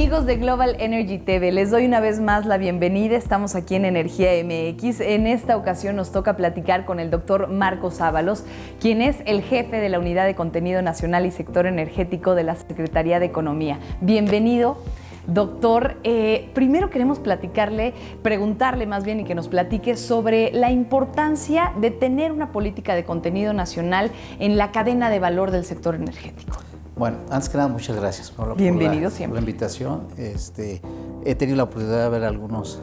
Amigos de Global Energy TV, les doy una vez más la bienvenida. Estamos aquí en Energía MX. En esta ocasión nos toca platicar con el doctor Marcos Ábalos, quien es el jefe de la Unidad de Contenido Nacional y Sector Energético de la Secretaría de Economía. Bienvenido, doctor. Primero queremos preguntarle más bien y que nos platique sobre la importancia de tener una política de contenido nacional en la cadena de valor del sector energético. Bueno, antes que nada, muchas gracias por Bienvenido siempre. la invitación. He tenido la oportunidad de ver algunos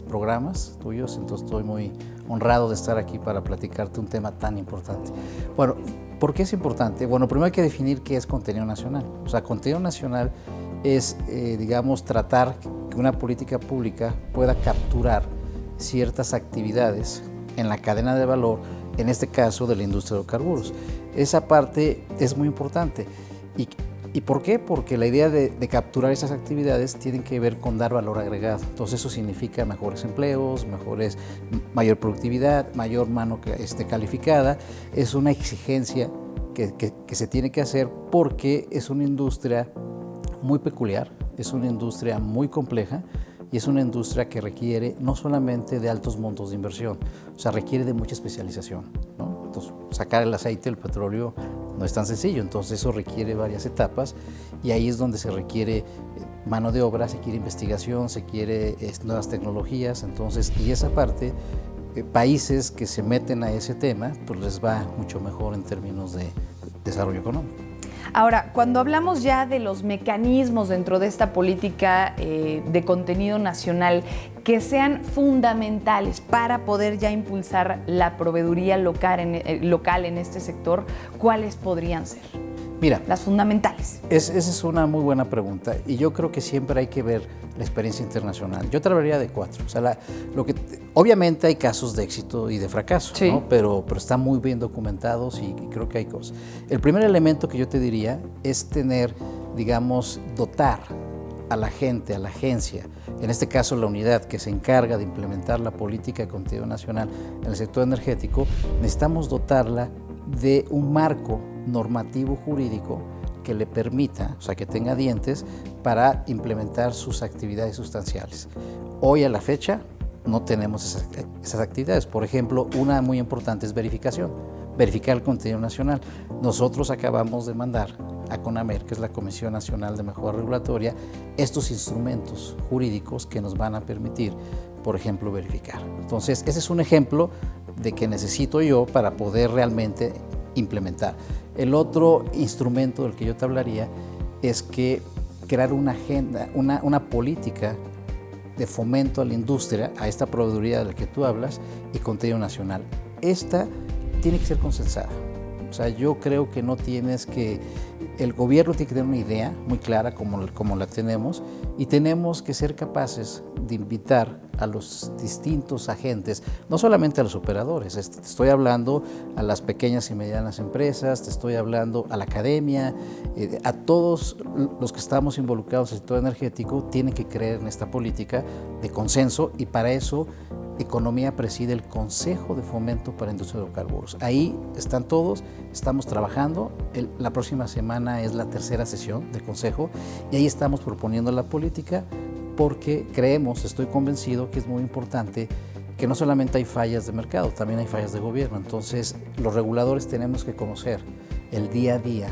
programas tuyos, entonces estoy muy honrado de estar aquí para platicarte un tema tan importante. Bueno, ¿por qué es importante? Bueno, primero hay que definir qué es contenido nacional. O sea, contenido nacional es, tratar que una política pública pueda capturar ciertas actividades en la cadena de valor, en este caso de la industria de hidrocarburos. Esa parte es muy importante. ¿Y por qué? Porque la idea de capturar esas actividades tiene que ver con dar valor agregado. Entonces eso significa mejores empleos, mayor productividad, mayor mano calificada. Es una exigencia que se tiene que hacer porque es una industria muy peculiar, es una industria muy compleja y es una industria que requiere no solamente de altos montos de inversión, o sea, requiere de mucha especialización, ¿no? Entonces, sacar el aceite, el petróleo, no es tan sencillo, entonces eso requiere varias etapas y ahí es donde se requiere mano de obra, se quiere investigación, se quiere nuevas tecnologías, entonces, y esa parte, países que se meten a ese tema, pues les va mucho mejor en términos de desarrollo económico. Ahora, cuando hablamos ya de los mecanismos dentro de esta política de contenido nacional que sean fundamentales para poder ya impulsar la proveeduría local en este sector, ¿cuáles podrían ser? Mira, las fundamentales. Esa es una muy buena pregunta y yo creo que siempre hay que ver la experiencia internacional. Yo te hablaría de 4. O sea, obviamente hay casos de éxito y de fracaso, sí, ¿no? Pero están muy bien documentados y creo que hay cosas. El primer elemento que yo te diría es dotar a la gente, a la agencia, en este caso la unidad que se encarga de implementar la política de contenido nacional en el sector energético, necesitamos dotarla de un marco normativo jurídico que le permita, o sea, que tenga dientes para implementar sus actividades sustanciales. Hoy a la fecha no tenemos esas actividades. Por ejemplo, una muy importante es verificar el contenido nacional. Nosotros acabamos de mandar a CONAMER, que es la Comisión Nacional de Mejora Regulatoria, estos instrumentos jurídicos que nos van a permitir, por ejemplo, verificar. Entonces, ese es un ejemplo de que necesito yo para poder realmente implementar. El otro instrumento del que yo te hablaría es que crear una agenda, una política de fomento a la industria, a esta proveeduría de la que tú hablas, y contenido nacional. Esta tiene que ser consensada. O sea, yo creo que el gobierno tiene que tener una idea muy clara como la tenemos, y tenemos que ser capaces de invitar a los distintos agentes, no solamente a los operadores, te estoy hablando a las pequeñas y medianas empresas, te estoy hablando a la academia, a todos los que estamos involucrados en el sector energético, tienen que creer en esta política de consenso, y para eso Economía preside el Consejo de Fomento para la Industria de Hidrocarburos. Ahí están todos, estamos trabajando. La próxima semana es la 3ª sesión del Consejo y ahí estamos proponiendo la política porque estoy convencido que es muy importante que no solamente hay fallas de mercado, también hay fallas de gobierno. Entonces, los reguladores tenemos que conocer el día a día,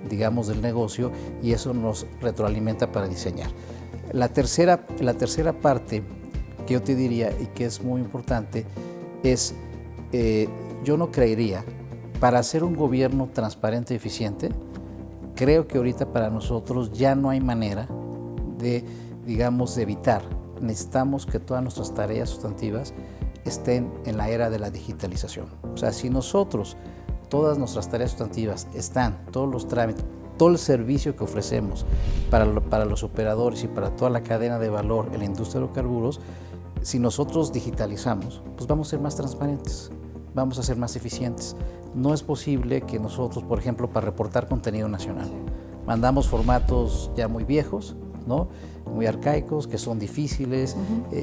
del negocio, y eso nos retroalimenta para diseñar. La tercera parte que yo te diría y que es muy importante es, yo no creería, para hacer un gobierno transparente y eficiente, creo que ahorita para nosotros ya no hay manera de evitar. Necesitamos que todas nuestras tareas sustantivas estén en la era de la digitalización. O sea, si nosotros, todas nuestras tareas sustantivas todos los trámites, todo el servicio que ofrecemos para los operadores y para toda la cadena de valor en la industria de hidrocarburos, si nosotros digitalizamos, pues vamos a ser más transparentes, vamos a ser más eficientes. No es posible que nosotros, por ejemplo, para reportar contenido nacional, mandamos formatos ya muy viejos, ¿no? Muy arcaicos, que son difíciles.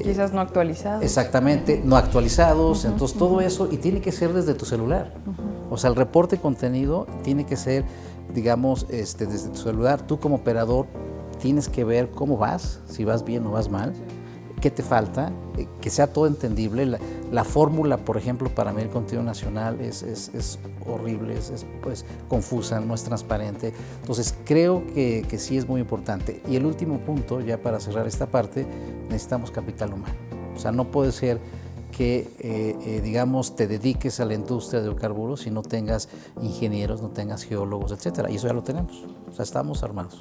Quizás no actualizados. Exactamente, no actualizados. Entonces todo eso, y tiene que ser desde tu celular. O sea, el reporte de contenido tiene que ser, desde tu celular. Tú como operador tienes que ver cómo vas, si vas bien o vas mal, qué te falta, que sea todo entendible. La fórmula, por ejemplo, para medir contenido nacional es horrible, es pues, confusa, no es transparente. Entonces, creo que sí es muy importante. Y el último punto, ya para cerrar esta parte, necesitamos capital humano. O sea, no puede ser que, digamos, te dediques a la industria de hidrocarburos y no tengas ingenieros, no tengas geólogos, etcétera. Y eso ya lo tenemos. O sea, estamos armados.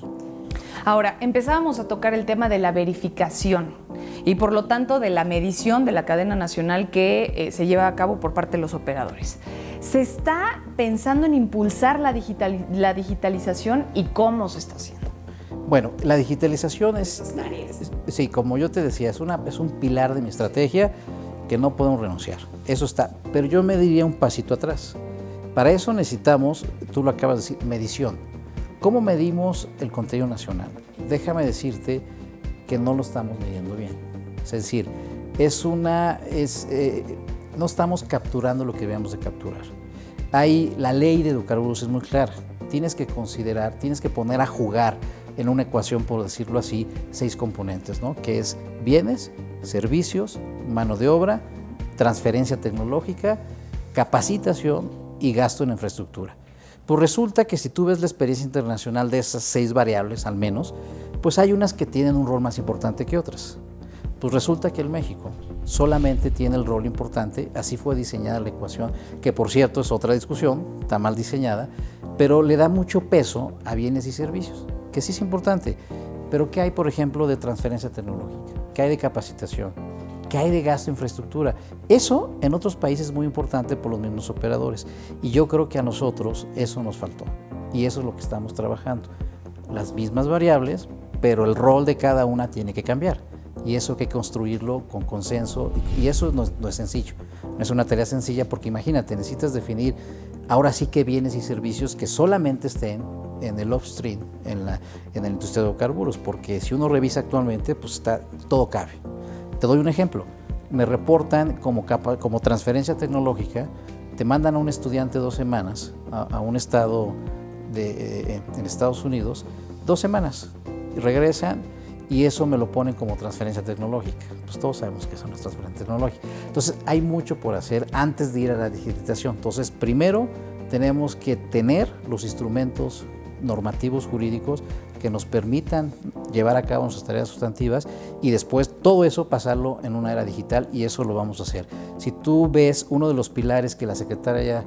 Ahora, empezábamos a tocar el tema de la verificación y por lo tanto de la medición de la cadena nacional que se lleva a cabo por parte de los operadores. ¿Se está pensando en impulsar la digitalización y cómo se está haciendo? Bueno, la digitalización sí, como yo te decía, es un pilar de mi estrategia que no podemos renunciar. Eso está, pero yo me diría un pasito atrás. Para eso necesitamos, tú lo acabas de decir, medición. ¿Cómo medimos el contenido nacional? Déjame decirte que no lo estamos midiendo bien. Es decir, no estamos capturando lo que debemos de capturar. La ley de hidrocarburos es muy clara. Tienes que considerar, tienes que poner a jugar en una ecuación, por decirlo así, 6 componentes, ¿no? Que es bienes, servicios, mano de obra, transferencia tecnológica, capacitación y gasto en infraestructura. Pues resulta que si tú ves la experiencia internacional de esas 6 variables, al menos, pues hay unas que tienen un rol más importante que otras. Pues resulta que el México solamente tiene el rol importante, así fue diseñada la ecuación, que por cierto es otra discusión, está mal diseñada, pero le da mucho peso a bienes y servicios, que sí es importante. Pero ¿qué hay, por ejemplo, de transferencia tecnológica? ¿Qué hay de capacitación? ¿Qué hay de gasto en infraestructura? Eso en otros países es muy importante por los mismos operadores. Y yo creo que a nosotros eso nos faltó. Y eso es lo que estamos trabajando. Las mismas variables, pero el rol de cada una tiene que cambiar. Y eso hay que construirlo con consenso. Y eso no es sencillo. No es una tarea sencilla porque imagínate, necesitas definir ahora sí qué bienes y servicios que solamente estén en el upstream, en la industria de hidrocarburos. Porque si uno revisa actualmente, pues todo cabe. Te doy un ejemplo, me reportan como transferencia tecnológica, te mandan a un estudiante 2 semanas a un estado en Estados Unidos, 2 semanas, y regresan y eso me lo ponen como transferencia tecnológica. Pues todos sabemos que eso no es transferencia tecnológica. Entonces hay mucho por hacer antes de ir a la digitalización. Entonces primero tenemos que tener los instrumentos normativos jurídicos que nos permitan llevar a cabo nuestras tareas sustantivas y después todo eso pasarlo en una era digital y eso lo vamos a hacer. Si tú ves uno de los pilares que la secretaria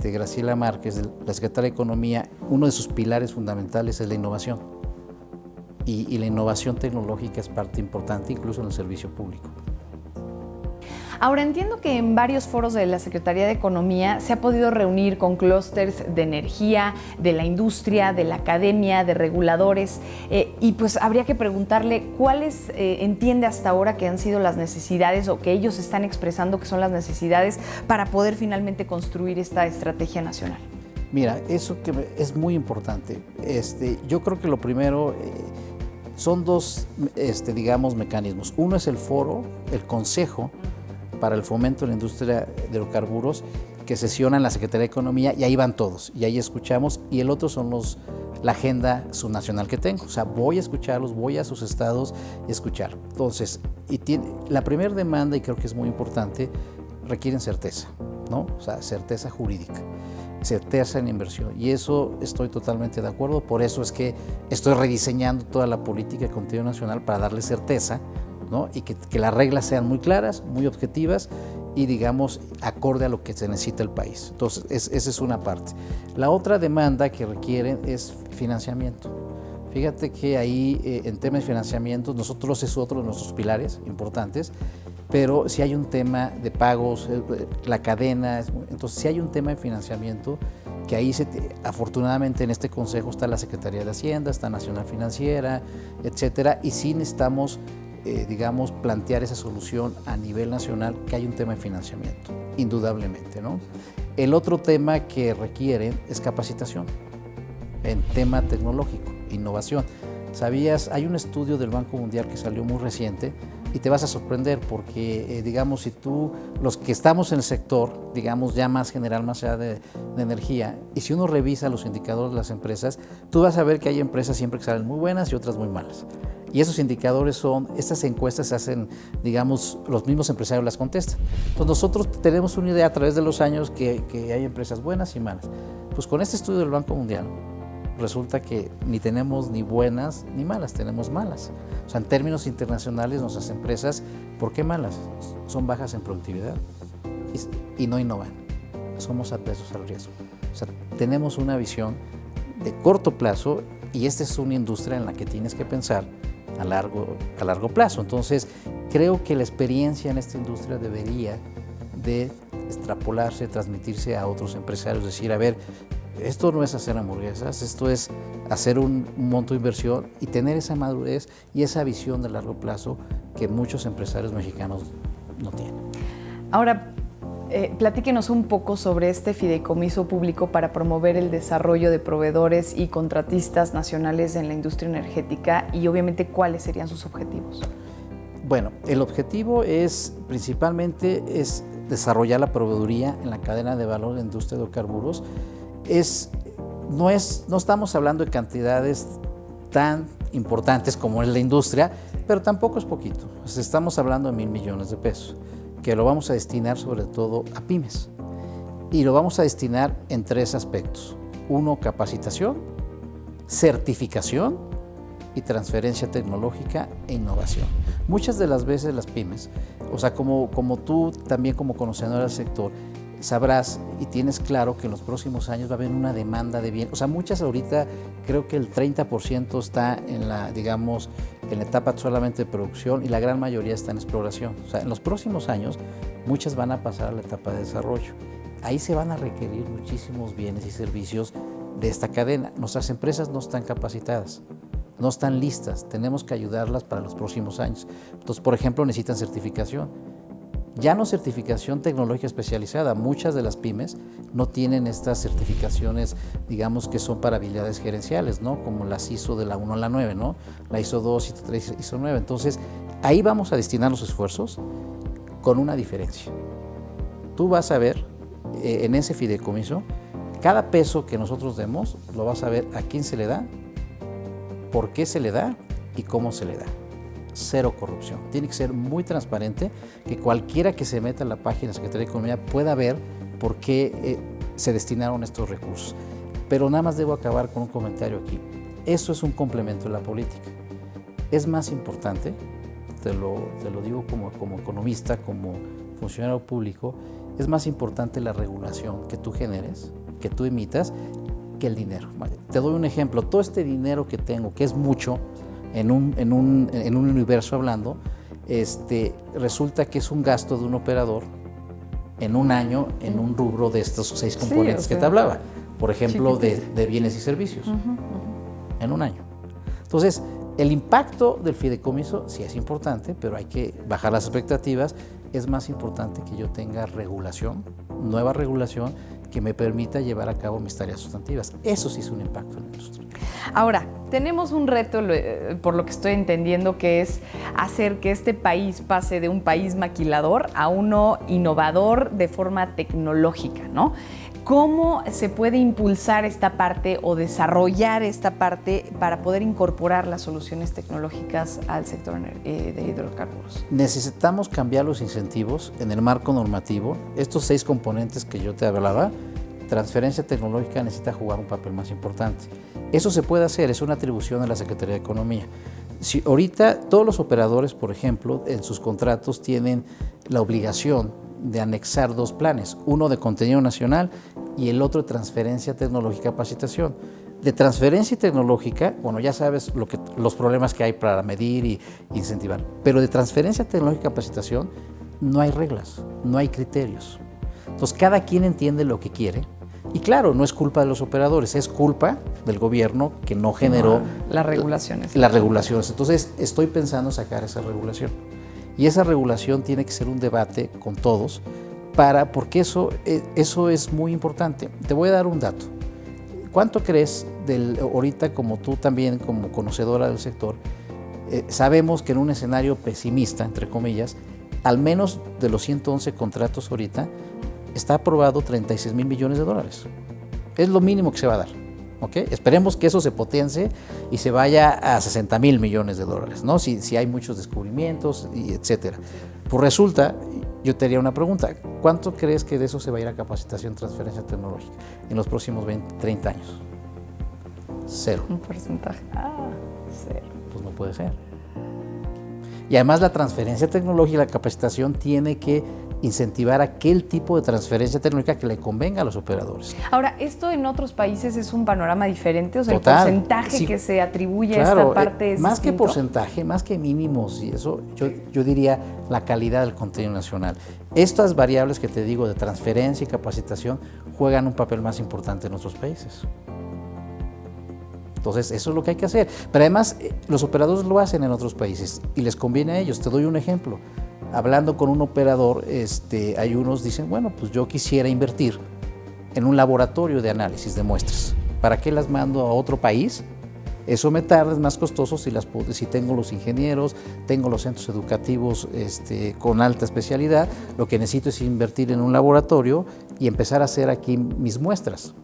Graciela Márquez, la secretaria de Economía, uno de sus pilares fundamentales es la innovación y la innovación tecnológica es parte importante incluso en el servicio público. Ahora, entiendo que en varios foros de la Secretaría de Economía se ha podido reunir con clústeres de energía, de la industria, de la academia, de reguladores, y pues habría que preguntarle cuáles entiende hasta ahora que han sido las necesidades o que ellos están expresando que son las necesidades para poder finalmente construir esta estrategia nacional. Mira, eso que es muy importante. Yo creo que lo primero son 2, digamos, mecanismos. Uno es el foro, el consejo para el fomento de la industria de hidrocarburos, que sesiona en la Secretaría de Economía y ahí van todos, y ahí escuchamos, y el otro son la agenda subnacional que tengo, o sea, voy a escucharlos, voy a sus estados y escuchar. Entonces, la primera demanda, y creo que es muy importante, requieren certeza, ¿no? O sea, certeza jurídica, certeza en inversión, y eso estoy totalmente de acuerdo, por eso es que estoy rediseñando toda la política de contenido nacional para darle certeza, ¿no? Y que las reglas sean muy claras, muy objetivas y, digamos, acorde a lo que se necesita el país. Entonces, esa es una parte. La otra demanda que requieren es financiamiento. Fíjate que ahí, en temas de financiamiento, nosotros es otro de nuestros pilares importantes, pero si hay un tema de pagos, la cadena, entonces si hay un tema de financiamiento, que ahí afortunadamente en este consejo está la Secretaría de Hacienda, está Nacional Financiera, etcétera, y sí necesitamos digamos, plantear esa solución a nivel nacional, que hay un tema de financiamiento, indudablemente, ¿no? El otro tema que requieren es capacitación en tema tecnológico, innovación. ¿Sabías? Hay un estudio del Banco Mundial que salió muy reciente, y te vas a sorprender porque, digamos, si tú, los que estamos en el sector, digamos, ya más general, más allá de energía, y si uno revisa los indicadores de las empresas, tú vas a ver que hay empresas siempre que salen muy buenas y otras muy malas. Y esos indicadores son, estas encuestas se hacen, digamos, los mismos empresarios las contestan. Entonces nosotros tenemos una idea a través de los años que hay empresas buenas y malas. Pues con este estudio del Banco Mundial, resulta que ni tenemos ni buenas ni malas, tenemos malas. O sea, en términos internacionales, nuestras empresas, ¿por qué malas? Son bajas en productividad y no innovan. Somos adversos al riesgo. O sea, tenemos una visión de corto plazo y esta es una industria en la que tienes que pensar a largo plazo. Entonces, creo que la experiencia en esta industria debería de extrapolarse, transmitirse a otros empresarios, decir, a ver, esto no es hacer hamburguesas, esto es hacer un monto de inversión y tener esa madurez y esa visión de largo plazo que muchos empresarios mexicanos no tienen. Ahora, platíquenos un poco sobre este fideicomiso público para promover el desarrollo de proveedores y contratistas nacionales en la industria energética y obviamente cuáles serían sus objetivos. Bueno, el objetivo es principalmente desarrollar la proveeduría en la cadena de valor de la industria de hidrocarburos. No estamos hablando de cantidades tan importantes como es la industria, pero tampoco es poquito. O sea, estamos hablando de 1,000 millones de pesos, que lo vamos a destinar sobre todo a pymes. Y lo vamos a destinar en 3 aspectos. 1, capacitación, certificación y transferencia tecnológica e innovación. Muchas de las veces las pymes, o sea, como tú también como conocedor del sector, sabrás y tienes claro que en los próximos años va a haber una demanda de bienes. O sea, muchas ahorita, creo que el 30% está en la etapa solamente de producción y la gran mayoría está en exploración. O sea, en los próximos años, muchas van a pasar a la etapa de desarrollo. Ahí se van a requerir muchísimos bienes y servicios de esta cadena. Nuestras empresas no están capacitadas, no están listas. Tenemos que ayudarlas para los próximos años. Entonces, por ejemplo, necesitan certificación. Ya no certificación tecnológica especializada, muchas de las pymes no tienen estas certificaciones, digamos que son para habilidades gerenciales, ¿no? Como las ISO de la 1 a la 9, ¿no? La ISO 2, ISO 3, ISO 9. Entonces, ahí vamos a destinar los esfuerzos con una diferencia. Tú vas a ver en ese fideicomiso, cada peso que nosotros demos, lo vas a ver a quién se le da, por qué se le da y cómo se le da. 0 corrupción. Tiene que ser muy transparente, que cualquiera que se meta en la página de Secretaría de Economía pueda ver por qué se destinaron estos recursos. Pero nada más debo acabar con un comentario aquí. Eso es un complemento de la política. Es más importante, te lo digo como economista, como funcionario público, es más importante la regulación que tú generes, que tú emitas, que el dinero. Te doy un ejemplo. Todo este dinero que tengo, que es mucho, en un universo hablando, resulta que es un gasto de un operador en un año en un rubro de estos 6 componentes que te hablaba, por ejemplo, de bienes y servicios, en un año. Entonces, el impacto del fideicomiso sí es importante, pero hay que bajar las expectativas. Es más importante que yo tenga regulación, nueva regulación, que me permita llevar a cabo mis tareas sustantivas. Eso sí es un impacto en la industria. Ahora, tenemos un reto, por lo que estoy entendiendo, que es hacer que este país pase de un país maquilador a uno innovador de forma tecnológica, ¿no? ¿Cómo se puede impulsar esta parte o desarrollar esta parte para poder incorporar las soluciones tecnológicas al sector de hidrocarburos? Necesitamos cambiar los incentivos en el marco normativo. Estos 6 componentes que yo te hablaba, transferencia tecnológica necesita jugar un papel más importante. Eso se puede hacer, es una atribución de la Secretaría de Economía. Si ahorita todos los operadores, por ejemplo, en sus contratos tienen la obligación de anexar 2 planes, uno de contenido nacional y el otro de transferencia tecnológica y capacitación. De transferencia tecnológica, bueno, ya sabes los problemas que hay para medir y incentivar, pero de transferencia tecnológica y capacitación no hay reglas, no hay criterios. Entonces, cada quien entiende lo que quiere. Y claro, no es culpa de los operadores, es culpa del gobierno que no generó las regulaciones. Las regulaciones. Entonces, estoy pensando en sacar esa regulación. Y esa regulación tiene que ser un debate con todos, porque eso es muy importante. Te voy a dar un dato. ¿Cuánto crees ahorita, como tú también, como conocedora del sector, Sabemos que en un escenario pesimista, entre comillas, al menos de los 111 contratos ahorita, está aprobado 36,000 millones de dólares. Es lo mínimo que se va a dar. ¿Okay? Esperemos que eso se potencie y se vaya a 60,000 millones de dólares, ¿no? Si hay muchos descubrimientos, y etcétera. Pues resulta, yo te haría una pregunta, ¿cuánto crees que de eso se va a ir a capacitación, transferencia tecnológica en los próximos 20, 30 años? Cero. Un porcentaje. Cero. Pues no puede ser. Y además la transferencia tecnológica y la capacitación tiene que incentivar aquel tipo de transferencia tecnológica que le convenga a los operadores. Ahora, ¿esto en otros países es un panorama diferente? O sea, Total, el porcentaje sí, que se atribuye claro, a esta parte es más distinto. que porcentaje, más que mínimos y eso, yo diría la calidad del contenido nacional. Estas variables que te digo de transferencia y capacitación juegan un papel más importante en otros países. Entonces, eso es lo que hay que hacer. Pero además, los operadores lo hacen en otros países y les conviene a ellos. Te doy un ejemplo. Hablando con un operador, hay unos dicen, bueno, pues yo quisiera invertir en un laboratorio de análisis de muestras. ¿Para qué las mando a otro país? Eso me tarda, es más costoso si tengo los ingenieros, tengo los centros educativos con alta especialidad. Lo que necesito es invertir en un laboratorio y empezar a hacer aquí mis muestras,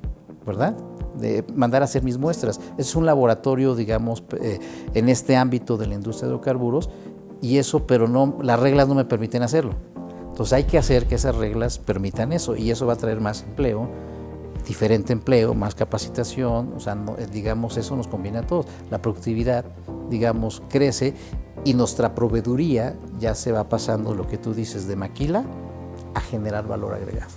¿verdad? De mandar a hacer mis muestras. Es un laboratorio, digamos, en este ámbito de la industria de hidrocarburos, y eso, pero no, las reglas no me permiten hacerlo. Entonces hay que hacer que esas reglas permitan eso, y eso va a traer más empleo, diferente empleo, más capacitación, o sea, digamos, eso nos conviene a todos. La productividad, digamos, crece y nuestra proveeduría ya se va pasando, lo que tú dices, de maquila a generar valor agregado.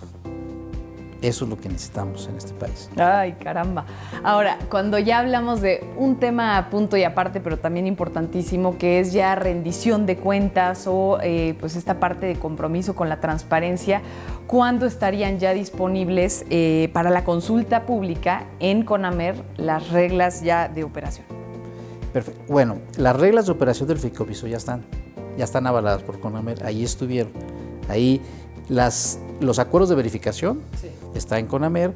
Eso es lo que necesitamos en este país. Ay, caramba. Ahora, cuando ya hablamos de un tema a punto y aparte, pero también importantísimo, que es ya rendición de cuentas o pues esta parte de compromiso con la transparencia, ¿cuándo estarían ya disponibles para la consulta pública en CONAMER las reglas ya de operación? Perfecto. Bueno, las reglas de operación del fideicomiso ya están avaladas por CONAMER, ahí estuvieron. Ahí los acuerdos de verificación está en CONAMER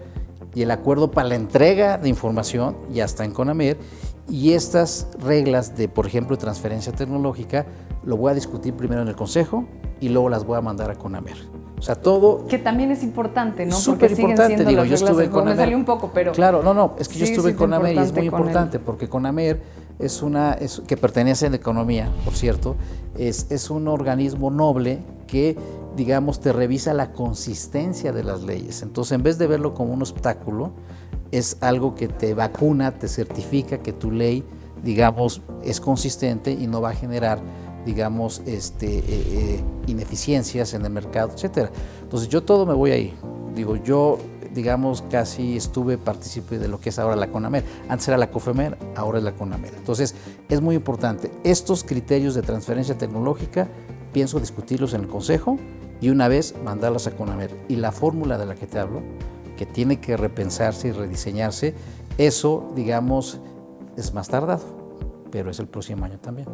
y el acuerdo para la entrega de información ya está en CONAMER, y estas reglas de, por ejemplo, transferencia tecnológica lo voy a discutir primero en el Consejo y luego las voy a mandar a CONAMER. O sea, todo... Que también es importante, ¿no? Súper importante, digo, yo estuve en CONAMER. Me salió un poco, pero... Claro, es que yo estuve en es CONAMER y es muy con importante porque CONAMER que pertenece a la economía, por cierto, es un organismo noble que, digamos, te revisa la consistencia de las leyes. Entonces, en vez de verlo como un obstáculo, es algo que te vacuna, te certifica que tu ley, digamos, es consistente y no va a generar, digamos, ineficiencias en el mercado, etcétera. Entonces, yo todo me voy ahí. Digo, yo, digamos, casi participé de lo que es ahora la CONAMER. Antes era la COFEMER, ahora es la CONAMER. Entonces, es muy importante. Estos criterios de transferencia tecnológica, pienso discutirlos en el Consejo y una vez mandarlos a CONAMER. Y la fórmula de la que te hablo, que tiene que repensarse y rediseñarse, eso, digamos, es más tardado, pero es el próximo año también.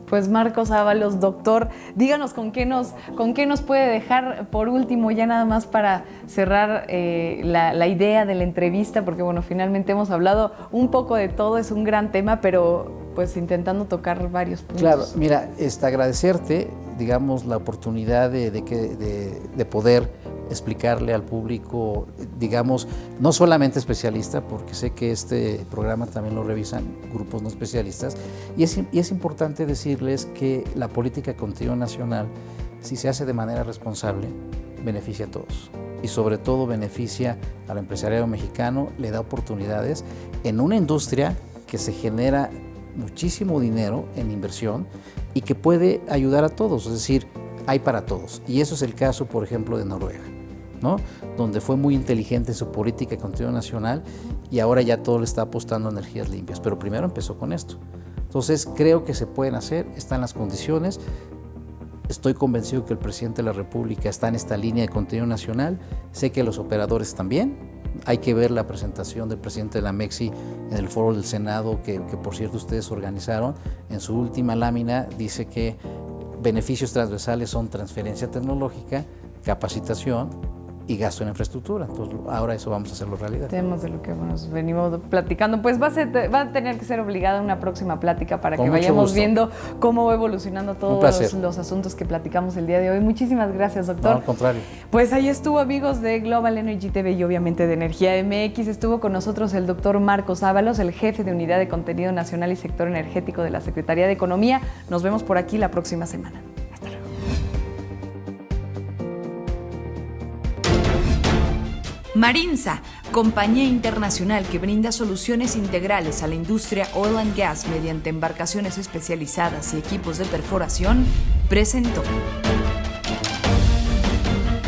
Pues Marcos Ábalos, doctor, díganos con qué nos puede dejar por último, ya nada más para cerrar la idea de la entrevista, porque bueno, finalmente hemos hablado un poco de todo, es un gran tema, pero pues intentando tocar varios puntos. Claro, mira, agradecerte, digamos, la oportunidad de poder explicarle al público, digamos, no solamente especialistas, porque sé que este programa también lo revisan grupos no especialistas, y es importante decirles que la política continua nacional, si se hace de manera responsable, beneficia a todos, y sobre todo beneficia al empresariado mexicano, le da oportunidades en una industria que se genera muchísimo dinero en inversión y que puede ayudar a todos, es decir, hay para todos, y eso es el caso, por ejemplo, de Noruega, ¿no? Donde fue muy inteligente en su política continua nacional y ahora ya todo le está apostando a energías limpias, pero primero empezó con esto. Entonces creo que se pueden hacer, están las condiciones, estoy convencido que el presidente de la República está en esta línea de continua nacional, sé que los operadores también, hay que ver la presentación del presidente de la MEXI en el foro del Senado, que por cierto ustedes organizaron, en su última lámina dice que beneficios transversales son transferencia tecnológica, capacitación y gasto en infraestructura. Entonces, ahora eso vamos a hacerlo realidad. Temas de lo que nos venimos platicando. Pues va a tener que ser obligada una próxima plática para que vayamos viendo cómo va evolucionando todos los asuntos que platicamos el día de hoy. Muchísimas gracias, doctor. No, al contrario. Pues ahí estuvo, amigos de Global Energy TV y obviamente de Energía MX. Estuvo con nosotros el doctor Marcos Ábalos, el jefe de Unidad de Contenido Nacional y Sector Energético de la Secretaría de Economía. Nos vemos por aquí la próxima semana. Hasta luego. Marinsa, compañía internacional que brinda soluciones integrales a la industria oil and gas mediante embarcaciones especializadas y equipos de perforación, presentó.